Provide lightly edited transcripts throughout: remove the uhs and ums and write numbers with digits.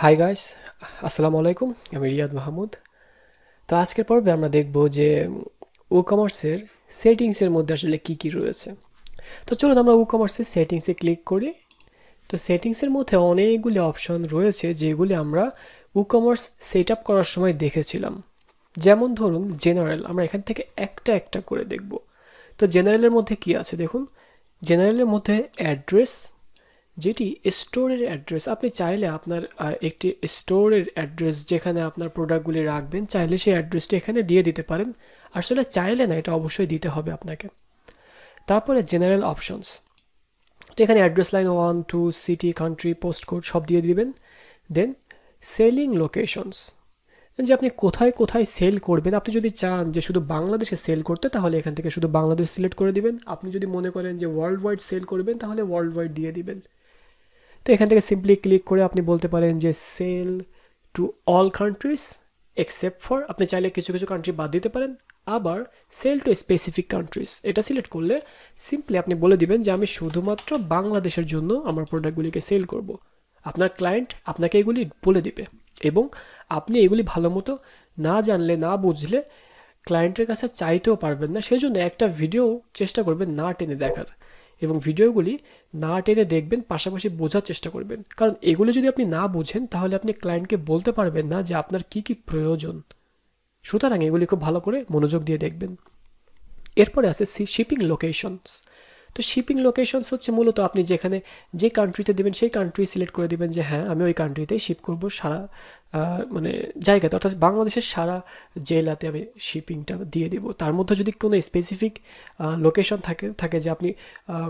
Hi guys, আসসালামু আলাইকুম। আমি রিয়াদ মাহমুদ। তো আজকের পর্বে আমরা দেখব যে WooCommerceর সেটিংসের মধ্যে আসলে কি কি রয়েছে। তো চলুন আমরা WooCommerceর সেটিংসে ক্লিক করি। তো সেটিংসের মধ্যে অনেকগুলি অপশন রয়েছে যেগুলি আমরা WooCommerce সেট আপ করার সময় দেখেছিলাম। যেমন ধরুন জেনারেল, আমরা এখান থেকে একটা একটা করে দেখব। তো জেনারেলের মধ্যে কি আছে দেখুন। জেনারেলের মধ্যে অ্যাড্রেস, যেটি স্টোরের অ্যাড্রেস। আপনি চাইলে আপনার একটি স্টোরের অ্যাড্রেস যেখানে আপনার প্রোডাক্টগুলি রাখবেন, চাইলে সেই অ্যাড্রেসটি এখানে দিয়ে দিতে পারেন। আসলে চাইলে না, এটা অবশ্যই দিতে হবে আপনাকে। তারপরে জেনারেল অপশনস, তো এখানে address line 1 2 city country post code সব দিয়ে দিবেন। দেন সেলিং লোকেশনস, যে আপনি কোথায় কোথায় সেল করবেন। আপনি যদি চান যে শুধু বাংলাদেশে সেল করতে, তাহলে এখান থেকে শুধু বাংলাদেশ সিলেক্ট করে দিবেন। আপনি যদি মনে করেন যে ওয়ার্ল্ড ওয়াইড সেল করবেন, তাহলে ওয়ার্ল্ড ওয়াইড দিয়ে দিবেন। তো এখান থেকে সিম্পলি ক্লিক করে আপনি বলতে পারেন যে sell to all countries except for, আপনি চাইলে কিছু কিছু কান্ট্রি বাদ দিতে পারেন। আবার সেল টু স্পেসিফিক কান্ট্রিজ, এটা সিলেক্ট করলে সিম্পলি আপনি বলে দিবেন যে আমি শুধুমাত্র বাংলাদেশের জন্য আমার প্রোডাক্টগুলিকে সেল করব। আপনার ক্লায়েন্ট আপনাকে এগুলি বলে দিবে, এবং আপনি এগুলি ভালো মতো না জানলে, না বুঝলে ক্লায়েন্টের কাছে চাইতেও পারবেন না। সেই জন্য একটা ভিডিও চেষ্টা করবেন না টেনে দেখার, এবং ভিডিওগুলি না টেনে দেখবেন, পাশাপাশি বোঝার চেষ্টা করবেন। কারণ এগুলো যদি আপনি না বুঝেন, তাহলে আপনি ক্লায়েন্টকে বলতে পারবেন না যে আপনার কি কি প্রয়োজন। সুতরাং এগুলি খুব ভালো করে মনোযোগ দিয়ে দেখবেন। এরপরে আছে শিপিং লোকেশনস। তো শিপিং লোকেশনস হচ্ছে মূলত আপনি যেখানে যে কান্ট্রিতে দেবেন সেই কান্ট্রি সিলেক্ট করে দিবেন যে হ্যাঁ আমি ওই কান্ট্রিতেই শিপ করব, সারা মানে জায়গাতে, অর্থাৎ বাংলাদেশের সারা জেলাতে আমি শিপিংটা দিয়ে দিব। তার মধ্যে যদি কোনো স্পেসিফিক লোকেশন থাকে যে আপনি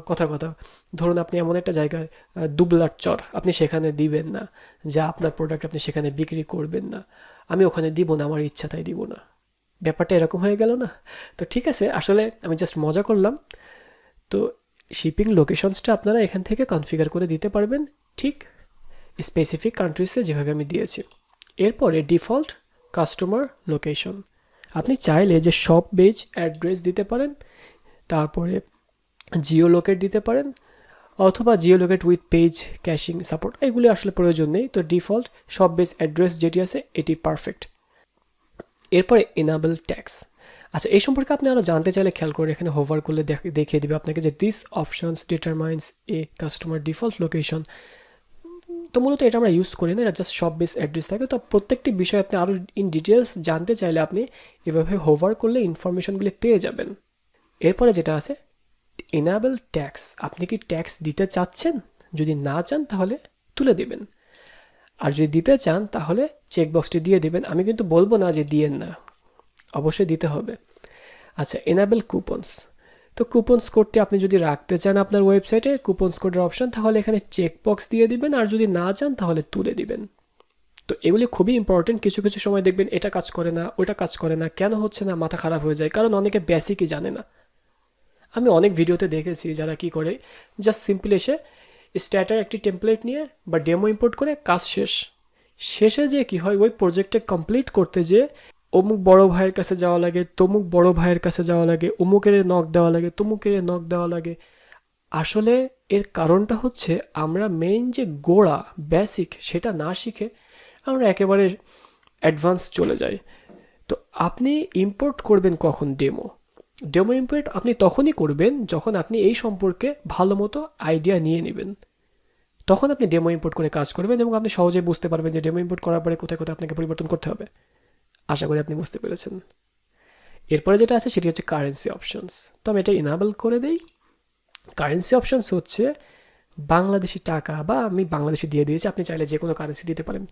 কথা কথা ধরুন আপনি এমন একটা জায়গায় দুবলার চর, আপনি সেখানে দিবেন না, যা আপনার প্রোডাক্ট আপনি সেখানে বিক্রি করবেন না, আমি ওখানে দিব না, আমার ইচ্ছা তাই দিব না। ব্যাপারটা এরকম হয়ে গেল না? তো ঠিক আছে, আসলে আমি জাস্ট মজা করলাম। তো শিপিং লোকেশনসটা আপনারা এখান থেকে কনফিগার করে দিতে পারবেন, ঠিক স্পেসিফিক কান্ট্রিজে যেভাবে আমি দিয়েছি। এরপরে ডিফল্ট কাস্টমার লোকেশন, আপনি চাইলে যে সব পেজ অ্যাড্রেস দিতে পারেন, তারপরে জিও লোকেট দিতে পারেন, অথবা geo locate with page caching support, এগুলি আসলে প্রয়োজন নেই। তো ডিফল্ট সব বেস অ্যাড্রেস যেটি আছে এটি পারফেক্ট। এরপরে এনাবেল ট্যাক্স। আচ্ছা, এই সম্পর্কে আপনি আরও জানতে চাইলে খেয়াল করে এখানে হোভার করলে দেখিয়ে দেবে আপনাকে যে this options determines A customer default location. তো মূলত এটা আমরা ইউজ করি না, এটা জাস্ট সব বেস অ্যাড্রেস থাকে। তো প্রত্যেকটি বিষয় আপনি আরও ইন ডিটেলস জানতে চাইলে আপনি এভাবে হোভার করলে ইনফরমেশনগুলি পেয়ে যাবেন। এরপরে যেটা আছে এনাবেল ট্যাক্স, আপনি কি ট্যাক্স দিতে চাচ্ছেন? যদি না চান তাহলে তুলে দেবেন, আর যদি দিতে চান তাহলে চেকবক্সটি দিয়ে দেবেন। আমি কিন্তু বলবো না যে দিয়েন না, অবশ্যই দিতে হবে। আচ্ছা, এনাবেল কুপনস। তো কুপনস কোডটি আপনি যদি রাখতে চান আপনার ওয়েবসাইটে কুপনস কোডের অপশন, তাহলে এখানে চেকবক্স দিয়ে দিবেন, আর যদি না চান তাহলে তুলে দিবেন। তো এগুলি খুবই ইম্পর্টেন্ট। কিছু কিছু সময় দেখবেন এটা কাজ করে না, ওটা কাজ করে না, কেন হচ্ছে না, মাথা খারাপ হয়ে যায়, কারণ অনেকে বেসিকই জানে না। আমি অনেক ভিডিওতে দেখেছি যারা কি করে, জাস্ট সিম্পল এসে স্ট্যাটার একটি টেমপ্লেট নিয়ে বা ডেমো ইম্পোর্ট করে কাজ শেষে যে কি হয়, ওই প্রজেক্টে কমপ্লিট করতে যে অমুক বড় ভাইয়ের কাছে যাওয়া লাগে, তমুক বড় ভাইয়ের কাছে যাওয়া লাগে, অমুকের নখ দেওয়া লাগে, তমুকের নখ দেওয়া লাগে। আসলে এর কারণটা হচ্ছে আমরা মেইন যে গোড়া বেসিক সেটা না শিখে আমরা একেবারে অ্যাডভান্স চলে যাই। তো আপনি ইম্পোর্ট করবেন কখন? ডেমো ইম্পোর্ট আপনি তখনই করবেন যখন আপনি এই সম্পর্কে ভালো মতো আইডিয়া নিয়ে নেবেন। তখন আপনি ডেমো ইম্পোর্ট করে কাজ করবেন, এবং আপনি সহজেই বুঝতে পারবেন যে ডেমো ইম্পোর্ট করার পরে কোথায় কোথায় আপনাকে পরিবর্তন করতে হবে। আশা করি আপনি বুঝতে পেরেছেন। এরপরে যেটা আছে সেটি হচ্ছে কারেন্সি অপশনস। তো আমি এটা ইনাবেল করে দেই। কারেন্সি অপশনস হচ্ছে বাংলাদেশি টাকা, বা আমি বাংলাদেশি দিয়ে দিয়েছি, আপনি চাইলে যে কোনো কারেন্সি দিতে পারেন।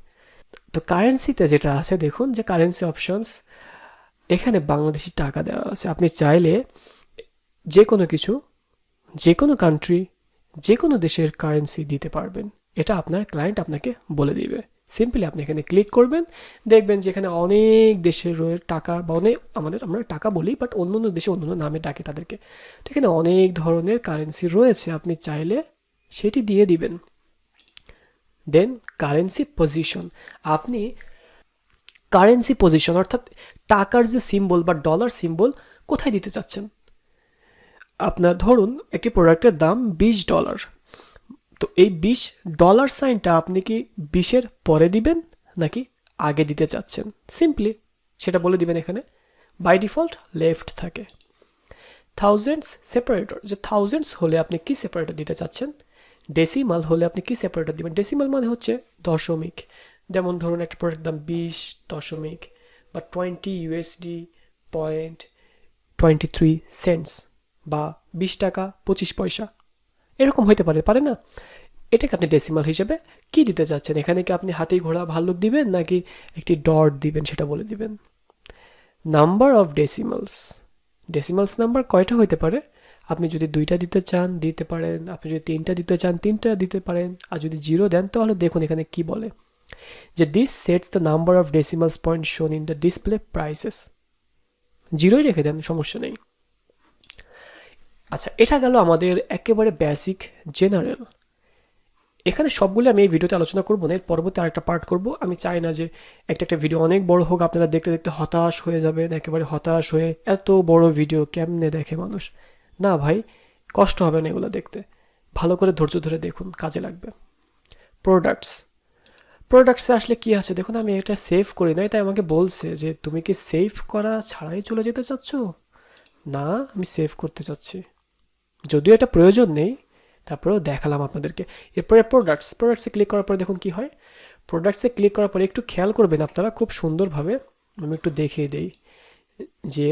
তো কারেন্সিতে যেটা আছে দেখুন যে কারেন্সি অপশনস, এখানে বাংলাদেশি টাকা দেওয়া আছে। আপনি চাইলে যে কোনো কিছু, যে কোনো কান্ট্রি, যে কোনো দেশের কারেন্সি দিতে পারবেন। এটা আপনার ক্লায়েন্ট আপনাকে বলে দিবে। সিম্পলি আপনি এখানে ক্লিক করবেন, দেখবেন যে এখানে অনেক দেশের টাকা, বা অনেক আমরা টাকা বলি, বাট অন্য অন্য দেশে অন্য নামে ডাকে তাদেরকে। তো এখানে অনেক ধরনের কারেন্সি রয়েছে, আপনি চাইলে সেটি দিয়ে দিবেন। দেন কারেন্সি পজিশন, আপনি কারেন্সি পজিশন অর্থাৎ টাকার যে সিম্বল বা ডলার সিম্বল কোথায় দিতে চাচ্ছেন। আপনার ধরুন একটি প্রোডাক্টের দাম $20, তো এই $20 সাইনটা আপনি কি 20-এর পরে দিবেন নাকি আগে দিতে চাচ্ছেন, সিম্পলি সেটা বলে দিবেন এখানে। বাই ডিফল্ট লেফট থাকে। থাউজেন্ডস সেপারেটর, যে থাউজেন্ডস হলে আপনি কি সেপারেটর দিতে চাচ্ছেন, ডেসিমাল হলে আপনি কি সেপারেটর দিবেন। ডেসিমাল মানে হচ্ছে দশমিক, যেমন ধরুন একটা প্রোডাক্টের দাম 20 দশমিক বা 20 USD পয়েন্ট 23 সেন্টস বা 20 টাকা 25 পয়সা, এরকম হইতে পারে, পারে না? এটাকে আপনি ডেসিমাল হিসেবে কি দিতে চাচ্ছেন, এখানে কি আপনি হাতি ঘোড়া ভাল্লুক দিবেন নাকি একটি ডট দিবেন সেটা বলে দিবেন। Number of decimals, decimals number কয়টা হইতে পারে, আপনি যদি 2টা দিতে চান দিতে পারেন, আপনি যদি 3টা দিতে চান 3টা দিতে পারেন, আর যদি 0 দেন তাহলে দেখুন এখানে কি বলে যে this sets the number of decimals point shown in the display prices. 0ই রেখে দেন, সমস্যা নেই। আচ্ছা, এটা গেল আমাদের একেবারে বেসিক জেনারেল। এখানে সবগুলো আমি এই ভিডিওতে আলোচনা করবো না, এর পরবর্তী আরেকটা পার্ট করব। আমি চাই না যে একটা ভিডিও অনেক বড় হোক, আপনারা দেখতে দেখতে হতাশ হয়ে যাবেন, একেবারে হতাশ হয়ে এত বড় ভিডিও কেমনে দেখে মানুষ। না ভাই, কষ্ট হবে না এগুলো দেখতে, ভালো করে ধৈর্য ধরে দেখুন, কাজে লাগবে। প্রোডাক্টস, প্রোডাক্টসে আসলে কি আছে দেখুন, আমি এটা সেভ করি নাই, তাই আমাকে বলছে যে তুমি কি সেভ করা ছাড়াই চলে যেতে চাচ্ছ। না, আমি সেভ করতে চাচ্ছি, যদিও এটা প্রয়োজন নেই, তারপরেও দেখালাম আপনাদেরকে। এরপরে প্রোডাক্টস, প্রোডাক্টসে ক্লিক করার পরে দেখুন কি হয়। প্রোডাক্টসে ক্লিক করার পরে একটু খেয়াল করবেন আপনারা খুব সুন্দরভাবে, আমি একটু দেখিয়ে দেই যে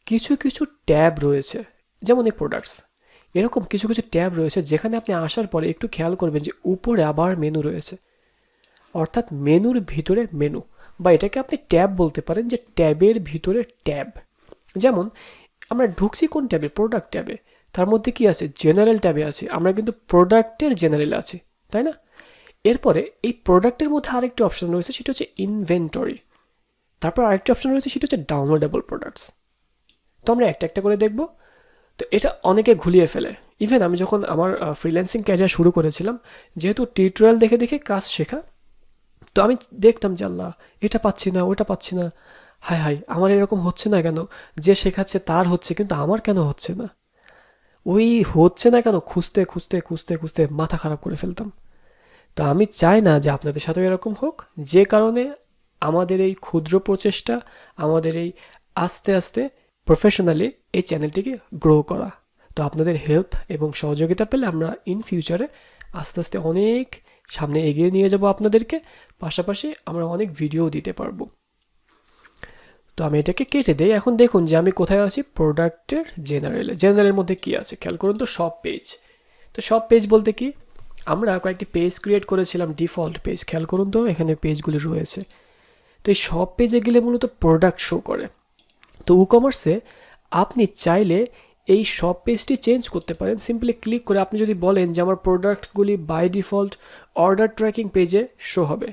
কিছু কিছু ট্যাব রয়েছে, যেমন এই প্রোডাক্টস, এরকম কিছু কিছু ট্যাব রয়েছে যেখানে আপনি আসার পরে একটু খেয়াল করবেন যে উপরে আবার মেনু রয়েছে, অর্থাৎ মেনুর ভিতরে মেনু, বা এটাকে আপনি ট্যাব বলতে পারেন যে ট্যাবের ভিতরে ট্যাব। যেমন আমরা ঢুকছি কোন ট্যাবে, প্রোডাক্ট ট্যাবে, তার মধ্যে কি আছে, জেনারেল ট্যাবে আছে, আমরা কিন্তু প্রোডাক্টের জেনারেলে আছি, তাই না? এরপরে এই প্রোডাক্টের মধ্যে আরেকটি অপশন রয়েছে, সেটা হচ্ছে ইনভেন্টরি। তারপর আরেকটি অপশন রয়েছে, সেটা হচ্ছে ডাউনলোডেবল প্রোডাক্টস। তো আমরা একটা একটা করে দেখব। তো এটা অনেকে ঘুলিয়ে ফেলে। ইভেন আমি যখন আমার ফ্রিল্যান্সিং ক্যারিয়ার শুরু করেছিলাম, যেহেতু টিউটোরিয়াল দেখে দেখে কাজ শেখা, তো আমি দেখতাম যে আল্লাহ, এটা পাচ্ছি না, ওটা পাচ্ছি না, হায় হায় আমার এরকম হচ্ছে না কেন, যে শেখাচ্ছে তার হচ্ছে কিন্তু আমার কেন হচ্ছে না, ওই হচ্ছে না কেন, খুঁজতে খুঁজতে খুঁজতে খুঁজতে মাথা খারাপ করে ফেলতাম। তো আমি চাই না যে আপনাদের সাথেও এরকম হোক, যে কারণে আমাদের এই ক্ষুদ্র প্রচেষ্টা, আমাদের এই আস্তে আস্তে প্রফেশনালি এই চ্যানেলটিকে গ্রো করা। তো আপনাদের হেল্প এবং সহযোগিতা পেলে আমরা ইন ফিউচারে আস্তে আস্তে অনেক সামনে এগিয়ে নিয়ে যাব আপনাদেরকে, পাশাপাশি আমরা অনেক ভিডিও দিতে পারবো। তো আমি এটাকে কেটে দেই। এখন দেখুন যে আমি কোথায় আছি, প্রোডাক্টের জেনারেলে। জেনারেলের মধ্যে কি আছে খেয়াল করুন তো, সব পেজ। তো সব পেজ বলতে কি, আমরা কয়েকটি পেজ ক্রিয়েট করেছিলাম, ডিফল্ট পেজ, খেয়াল করুন তো এখানে পেজগুলি রয়েছে। তো এই সব পেজে গেলে মূলত প্রোডাক্ট শো করে। তো WooCommerce আপনি চাইলে এই সব পেজটি চেঞ্জ করতে পারেন, সিম্পলি ক্লিক করে আপনি যদি বলেন যে আমার প্রোডাক্টগুলি বাই ডিফল্ট অর্ডার ট্র্যাকিং পেজে শো হবে,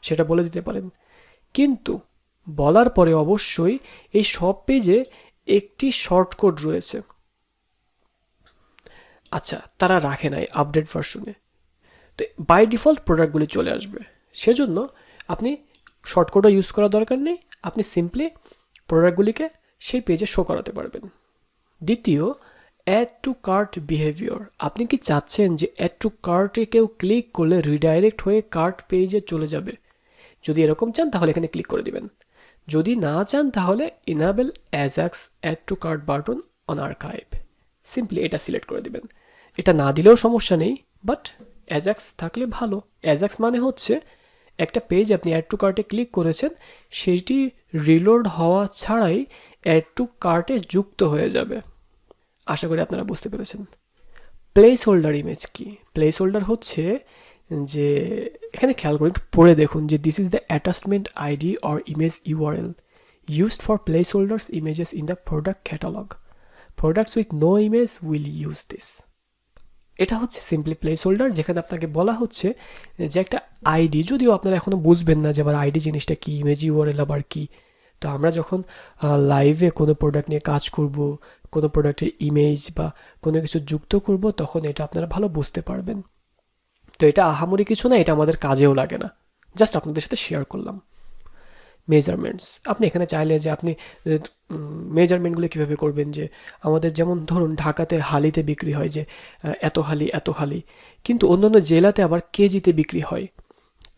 সেটা বলে দিতে পারেন। কিন্তু বলার পরে অবশ্যই এই সব পেজে একটি শর্টকট রয়েছে, আচ্ছা তারা রাখে নাই আপডেট ভার্সনে, তো বাই ডিফল্ট প্রোডাক্টগুলি চলে আসবে। সেজন্য আপনি শর্টকটও ইউজ করার দরকার নেই, আপনি সিম্পলি প্রোডাক্টগুলিকে সেই পেজে শো করাতে পারবেন। দ্বিতীয়, অ্যাড টু কার্ট বিহেভিয়ার। আপনি কি চাচ্ছেন যে অ্যাড টু কার্টে কেউ ক্লিক করলে রিডাইরেক্ট হয়ে কার্ট পেজে চলে যাবে? যদি এরকম চান তাহলে এখানে ক্লিক করে দিবেন। যদি না চান তাহলে enable ajax add to cart button on archive, simply এটা সিলেক্ট করে দিবেন। এটা না দিলেও সমস্যা নেই, বাট অ্যাজাক্স থাকলে ভালো। অ্যাজাক্স মানে হচ্ছে একটা পেজ আপনি অ্যাড টু কার্টে ক্লিক করেছেন, সেটি রিলোড হওয়া ছাড়াই অ্যাড টু কার্টে যুক্ত হয়ে যাবে। আশা করি আপনারা বুঝতে পেরেছেন। প্লেস হোল্ডার ইমেজ কি? প্লেস হোল্ডার হচ্ছে যে এখানে খেয়াল করে একটু পড়ে দেখুন যে this is the attachment ID or image URL used for placeholders images in the product catalog. Products with no image will use this. এটা হচ্ছে সিম্পলি প্লেস হোল্ডার, যেখানে আপনাকে বলা হচ্ছে যে একটা আইডি, যদিও আপনারা এখনও বুঝবেন না যে আবার আইডি জিনিসটা কি, ইমেজ ইউআরএল আবার কি। তো আমরা যখন লাইভে কোনো প্রোডাক্ট নিয়ে কাজ করব, কোনো প্রোডাক্টের ইমেজ বা কোনো কিছু যুক্ত করব, তখন এটা আপনারা ভালো বুঝতে পারবেন। তো এটা আহামরি কিছু না, এটা আমাদের কাজেও লাগে না, জাস্ট আপনাদের সাথে শেয়ার করলাম। মেজারমেন্টস। আপনি এখানে চাইলে যে আপনি মেজারমেন্টগুলো কীভাবে করবেন, যে আমাদের যেমন ধরুন ঢাকাতে হালিতে বিক্রি হয় যে এত হালি, কিন্তু অন্যান্য জেলাতে আবার কেজিতে বিক্রি হয়,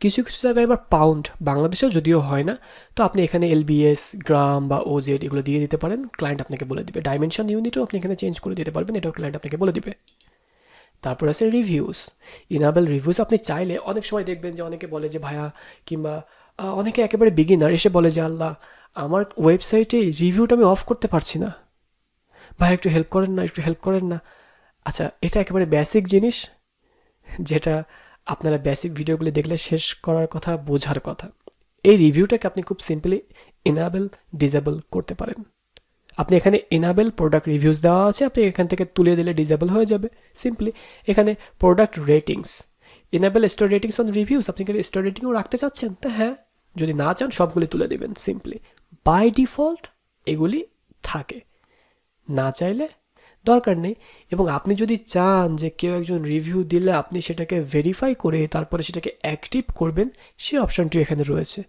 কিছু কিছু জায়গায় আবার পাউন্ড, বাংলাদেশেও যদিও হয় না। তো আপনি এখানে এলবিএস, গ্রাম বা ওজেড এগুলো দিয়ে দিতে পারেন, ক্লায়েন্ট আপনাকে বলে দিবে। ডাইমেনশন ইউনিটও আপনি এখানে চেঞ্জ করে দিতে পারবেন, এটাও ক্লায়েন্ট আপনাকে বলে দিবে। তারপর আছে রিভিউস, ইনাবেল রিভিউস। আপনি চাইলে অনেক সময় দেখবেন যে অনেকে বলে যে ভাইয়া, কিংবা অনেকে একেবারে বিগিনার এসে বলে যে আল্লাহ আমার ওয়েবসাইটে রিভিউটা আমি অফ করতে পারছি না, ভাই একটু হেল্প করেন না, একটু হেল্প করেন না। আচ্ছা, এটা একেবারে বেসিক জিনিস, যেটা আপনারা বেসিক ভিডিওগুলি দেখলে শেষ করার কথা, বোঝার কথা। এই রিভিউটাকে আপনি খুব সিম্পলি ইনাবেল ডিসেবল করতে পারেন। আপনি এখানে ইনাবেল প্রোডাক্ট রিভিউজ দেওয়া আছে, আপনি এখান থেকে তুলে দিলে ডিসেবল হয়ে যাবে সিম্পলি। এখানে product ratings, enable store ratings on reviews, আপনি এখানে স্টোর রেটিংও রাখতে চাচ্ছেন তা হ্যাঁ, যদি না চান সবগুলি তুলে দেবেন সিম্পলি। বাই ডিফল্ট এগুলি থাকে, না চাইলে দরকার নেই। এবং আপনি যদি চান যে কেউ একজন রিভিউ দিলে আপনি সেটাকে ভেরিফাই করে তারপরে সেটাকে অ্যাক্টিভ করবেন, সেই অপশানটি এখানে রয়েছে।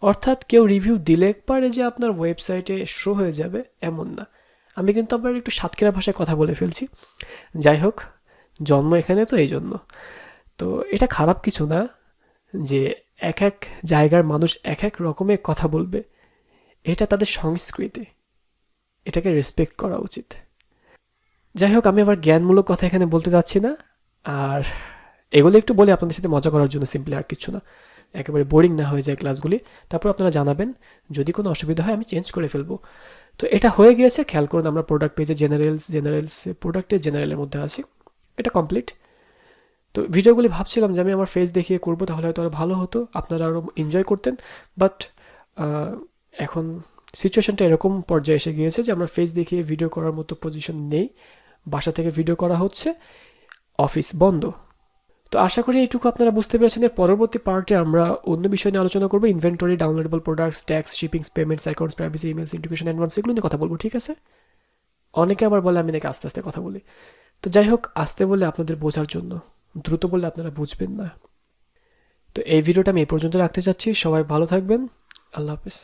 অর্থাৎ কেউ রিভিউ দিলে পারে যে আপনার ওয়েবসাইটে শো হয়ে যাবে এমন না। আমি কিন্তু আবার একটু সাতক্ষীরা ভাষায় কথা বলে ফেলছি, যাই হোক, জন্ম এখানে তো এই জন্য। তো এটা খারাপ কিছু না যে এক এক জায়গার মানুষ এক এক রকমের কথা বলবে, এটা তাদের সংস্কৃতি, এটাকে রেসপেক্ট করা উচিত। যাই হোক, আমি আবার জ্ঞানমূলক কথা এখানে বলতে যাচ্ছি না, আর এগুলো একটু বলে আপনাদের সাথে মজা করার জন্য সিম্পলি, আর কিছু না, একেবারে বোরিং না হয়ে যায় ক্লাসগুলি। তারপর আপনারা জানাবেন, যদি কোনো অসুবিধা হয় আমি চেঞ্জ করে ফেলবো। তো এটা হয়ে গিয়েছে, খেয়াল করুন আমরা প্রোডাক্ট পেজে জেনারেলস প্রোডাক্টের জেনারেলের মধ্যে আছি, এটা কমপ্লিট। তো ভিডিওগুলি ভাবছিলাম যে আমি আমার ফেস দেখিয়ে করবো, তাহলে হয়তো আরও ভালো হতো, আপনারা আরও এনজয় করতেন। বাট এখন সিচুয়েশনটা এরকম পর্যায়ে এসে গিয়েছে যে আমরা ফেস দেখিয়ে ভিডিও করার মতো পজিশন নেই, বাসা থেকে ভিডিও করা হচ্ছে, অফিস বন্ধ। তো আশা করি এইটুকু আপনারা বুঝতে পেরেছেন। এর পরবর্তী পার্টে আমরা অন্য বিষয় নিয়ে আলোচনা করবো, inventory, downloadable products, tax, shippings, payments, accounts, privacy, emails, integration, advance, এগুলো নিয়ে কথা বলবো, ঠিক আছে? অনেকে আবার বলে আমি নাকি আস্তে আস্তে কথা বলি, তো যাই হোক, আস্তে বলে আপনাদের বোঝার জন্য, দ্রুত বললে আপনারা বুঝবেন না। তো এই ভিডিওটা আমি এই পর্যন্ত রাখতে চাচ্ছি, সবাই ভালো থাকবেন, আল্লাহ হাফেজ।